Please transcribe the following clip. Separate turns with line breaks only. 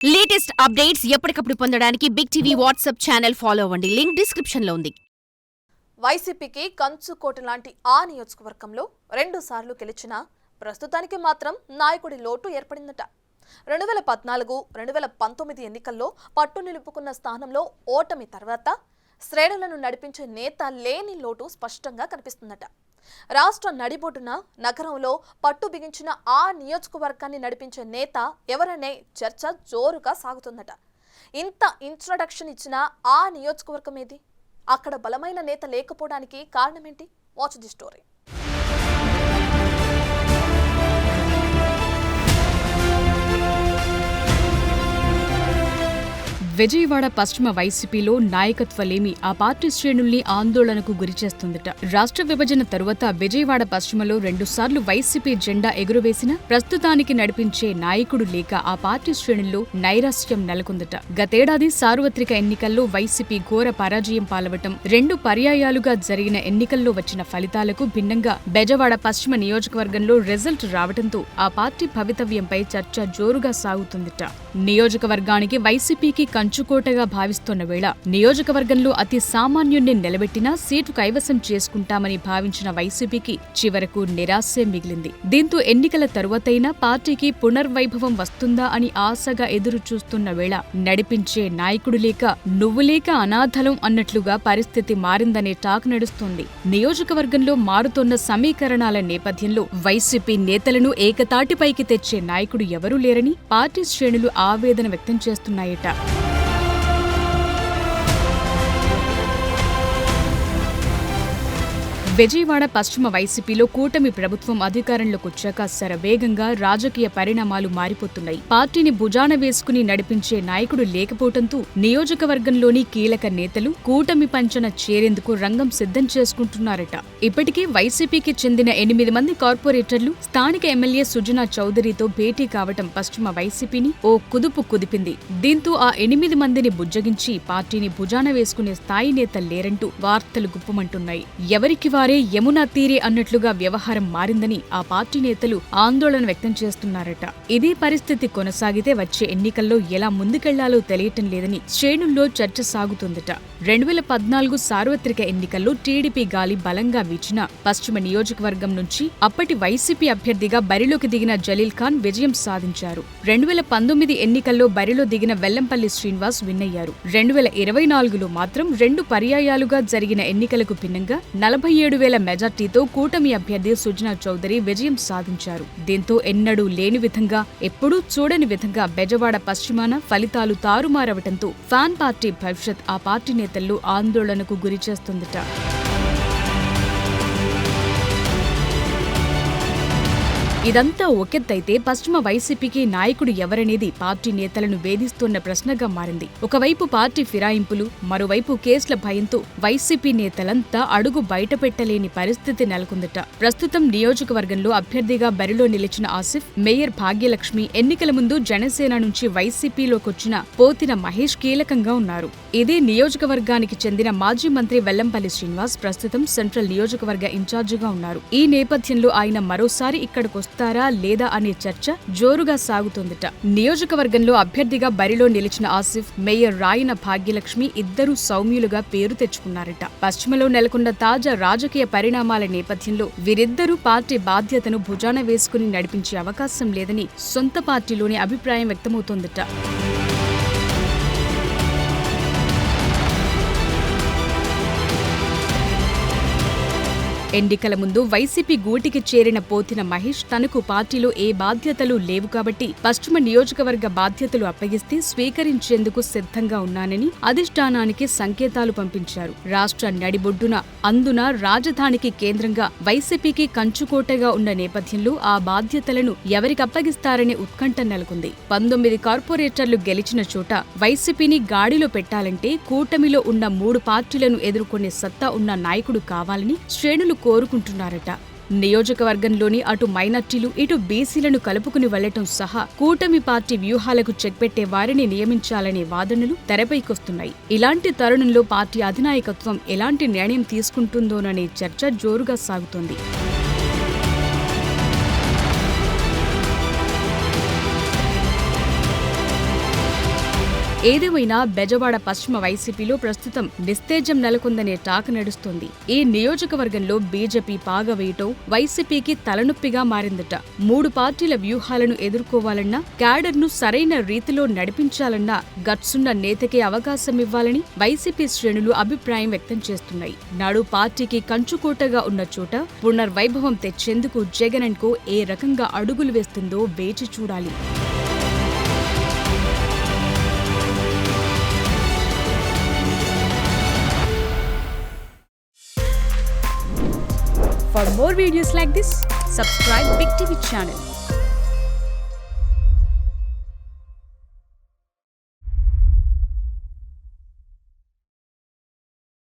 Latest updates ఎప్పటికప్పుడు పొందడానికి big TV WhatsApp channel follow అవ్వండి. లింక్ డిస్క్రిప్షన్ లో ఉంది.
వైసీపీకి కంచుకోట లాంటి ఆ నియోజకవర్గంలో 2 సార్లు గెలిచిన ప్రస్తుతానికి మాత్రం నాయకుడి లోటు ఏర్పడిందట. 2014, 2019 ఎన్నికల్లో పట్టు నిలుపుకున్న స్థానంలో ఓటమి తర్వాత శ్రేణులను నడిపించే నేత లేని లోటు స్పష్టంగా కనిపిస్తుందట. రాష్ట్ర నడిబొడ్డున నగరంలో పట్టు బిగించిన ఆ నియోజకవర్గాన్ని నడిపించే నేత ఎవరనే చర్చ జోరుగా సాగుతుందట. ఇంత ఇంట్రడక్షన్ ఇచ్చిన ఆ నియోజకవర్గం ఏది? అక్కడ బలమైన నేత లేకపోవడానికి కారణమేంటి? Watch the story.
విజయవాడ పశ్చిమ వైసీపీలో నాయకత్వలేమి ఆ పార్టీ శ్రేణుల్ని ఆందోళనకు గురిచేస్తుందట. రాష్ట్ర విభజన తరువాత విజయవాడ పశ్చిమలో 2 సార్లు వైసీపీ జెండా ఎగురవేసిన ప్రస్తుతానికి నడిపించే నాయకుడు లేక ఆ పార్టీ శ్రేణుల్లో నైరాశ్యం నెలకొందట. గతేడాది సార్వత్రిక ఎన్నికల్లో వైసీపీ ఘోర పరాజయం పాలవటం, 2 పర్యాయాలుగా జరిగిన ఎన్నికల్లో వచ్చిన ఫలితాలకు భిన్నంగా బెజవాడ పశ్చిమ నియోజకవర్గంలో రిజల్ట్ రావడంతో ఆ పార్టీ భవితవ్యంపై చర్చ జోరుగా సాగుతుందట. నియోజకవర్గానికి వైసీపీకి కంచుకోటగా భావిస్తోన్న వేళ నియోజకవర్గంలో అతి సామాన్యుణ్ణి నిలబెట్టినా సీటు కైవసం చేసుకుంటామని భావించిన వైసీపీకి చివరకు నిరాశే మిగిలింది. దీంతో ఎన్నికల తరువాతైనా పార్టీకి పునర్వైభవం వస్తుందా అని ఆశగా ఎదురు చూస్తున్న వేళ నడిపించే నాయకుడు లేక నువ్వు లేక అనాథలం అన్నట్లుగా పరిస్థితి మారిందనే టాక్ నడుస్తోంది. నియోజకవర్గంలో మారుతోన్న సమీకరణాల నేపథ్యంలో వైసీపీ నేతలను ఏకతాటిపైకి తెచ్చే నాయకుడు ఎవరూ లేరని పార్టీ శ్రేణులు ఆవేదన వ్యక్తం చేస్తున్నాయట. విజయవాడ పశ్చిమ వైసీపీలో కూటమి ప్రభుత్వం అధికారంలోకి వచ్చాక శరవేగంగా రాజకీయ పరిణామాలు మారిపోతున్నాయి. పార్టీని భుజాన వేసుకుని నడిపించే నాయకుడు లేకపోవడంతో నియోజకవర్గంలోని కీలక నేతలు కూటమి పంచన చేరేందుకు రంగం సిద్ధం చేసుకుంటున్నారట. ఇప్పటికే వైసీపీకి చెందిన 8 మంది కార్పొరేటర్లు స్థానిక ఎమ్మెల్యే సుజనా చౌదరితో భేటీ కావటం పశ్చిమ వైసీపీని ఓ కుదుపు కుదిపింది. దీంతో ఆ 8 మందిని బుజ్జగించి పార్టీని భుజాన వేసుకునే స్థాయి నేతలు లేరంటూ వార్తలు గుప్పమంటున్నాయి. ఎవరికి వారే యమునా తీరే అన్నట్లుగా వ్యవహారం మారిందని ఆ పార్టీ నేతలు ఆందోళన వ్యక్తం చేస్తున్నారట. ఇదే పరిస్థితి కొనసాగితే వచ్చే ఎన్నికల్లో ఎలా ముందుకెళ్లాలో తెలియటం లేదని శ్రేణుల్లో చర్చ సాగుతుందట. 2014 సార్వత్రిక ఎన్నికల్లో టీడీపీ గాలి బలంగా వీచిన పశ్చిమ నియోజకవర్గం నుంచి అప్పటి వైసీపీ అభ్యర్థిగా బరిలోకి దిగిన జలీల్ ఖాన్ విజయం సాధించారు. 2019 ఎన్నికల్లో బరిలో దిగిన వెల్లంపల్లి శ్రీనివాస్ విన్నయ్యారు. 2024లో మాత్రం 2 పర్యాయాలుగా జరిగిన ఎన్నికలకు భిన్నంగా 47,000 మెజార్టీతో కూటమి అభ్యర్థి సుజనా చౌదరి విజయం సాధించారు. దీంతో ఎన్నడూ లేని విధంగా, ఎప్పుడూ చూడని విధంగా బెజవాడ పశ్చిమాన ఫలితాలు తారుమారవటంతో ఫ్యాన్ పార్టీ భవిష్యత్ ఆ పార్టీ నేతల్లో ఆందోళనకు గురిచేస్తుందట. ఇదంతా ఒకెత్తైతే పశ్చిమ వైసీపీకి నాయకుడు ఎవరనేది పార్టీ నేతలను వేధిస్తోన్న ప్రశ్నగా మారింది. ఒకవైపు పార్టీ ఫిరాయింపులు, మరోవైపు కేసుల భయంతో వైసీపీ నేతలంతా అడుగు బయటపెట్టలేని పరిస్థితి నెలకొందట. ప్రస్తుతం నియోజకవర్గంలో అభ్యర్థిగా బరిలో నిలిచిన ఆసిఫ్, మేయర్ భాగ్యలక్ష్మి ఎన్నికల ముందు జనసేన నుంచి వైసీపీలోకొచ్చిన పోతిన మహేష్ కీలకంగా ఉన్నారు. ఇదే నియోజకవర్గానికి చెందిన మాజీ మంత్రి వెల్లంపల్లి శ్రీనివాస్ ప్రస్తుతం సెంట్రల్ నియోజకవర్గ ఇన్ఛార్జిగా ఉన్నారు. ఈ నేపథ్యంలో ఆయన మరోసారి ఇక్కడికొస్తారు వస్తారా లేదా అనే చర్చ జోరుగా సాగుతోందట. నియోజకవర్గంలో అభ్యర్థిగా బరిలో నిలిచిన ఆసిఫ్, మేయర్ రాయన భాగ్యలక్ష్మి ఇద్దరూ సౌమ్యులుగా పేరు తెచ్చుకున్నారట. పశ్చిమలో నెలకొన్న తాజా రాజకీయ పరిణామాల నేపథ్యంలో వీరిద్దరూ పార్టీ బాధ్యతను భుజాన వేసుకుని నడిపించే అవకాశం లేదని సొంత పార్టీలోని అభిప్రాయం వ్యక్తమవుతోందట. ఎన్నికల ముందు వైసీపీ గూటికి చేరిన పోతిన మహేష్ తనకు పార్టీలో ఏ బాధ్యతలు లేవు కాబట్టి పశ్చిమ నియోజకవర్గ బాధ్యతలు అప్పగిస్తే స్వీకరించేందుకు సిద్ధంగా ఉన్నానని అధిష్టానానికి సంకేతాలు పంపించారు. రాష్ట్ర నడిబొడ్డున అందున రాజధానికి కేంద్రంగా వైసీపీకి కంచుకోటగా ఉన్న నేపథ్యంలో ఆ బాధ్యతలను ఎవరికప్పగిస్తారనే ఉత్కంఠ నెలకొంది. 19 కార్పొరేటర్లు గెలిచిన చోట వైసీపీని గాడిలో పెట్టాలంటే కూటమిలో ఉన్న 3 పార్టీలను ఎదుర్కొనే సత్తా ఉన్న నాయకుడు కావాలని శ్రేణులు కోరుకుంటున్నారట. నియోజకవర్గంలోని అటు మైనార్టీలు, ఇటు బీసీలను కలుపుకుని వెళ్లటం సహా కూటమి పార్టీ వ్యూహాలకు చెక్ పెట్టే వారిని నియమించాలనే వాదనలు తెరపైకొస్తున్నాయి. ఇలాంటి తరుణంలో పార్టీ అధినాయకత్వం ఎలాంటి నిర్ణయం తీసుకుంటుందోననే చర్చ జోరుగా సాగుతోంది. ఏదేమైనా బెజవాడ పశ్చిమ వైసీపీలో ప్రస్తుతం నిస్తేజం నెలకొందనే టాక్ నడుస్తోంది. ఈ నియోజకవర్గంలో బీజేపీ పాగా వేయటం వైసీపీకి తలనొప్పిగా మారిందట. 3 పార్టీల వ్యూహాలను ఎదుర్కోవాలన్నా, క్యాడర్ను సరైన రీతిలో నడిపించాలన్నా గట్సున్న నేతకే అవకాశం ఇవ్వాలని వైసీపీ శ్రేణులు అభిప్రాయం వ్యక్తం చేస్తున్నాయి. నాడు పార్టీకి కంచుకోటగా ఉన్న చోట పునర్వైభవం తెచ్చేందుకు జగన్ అండ్ కో ఏ రకంగా అడుగులు వేస్తుందో వేచి చూడాలి. For more videos like this, subscribe Big TV channel.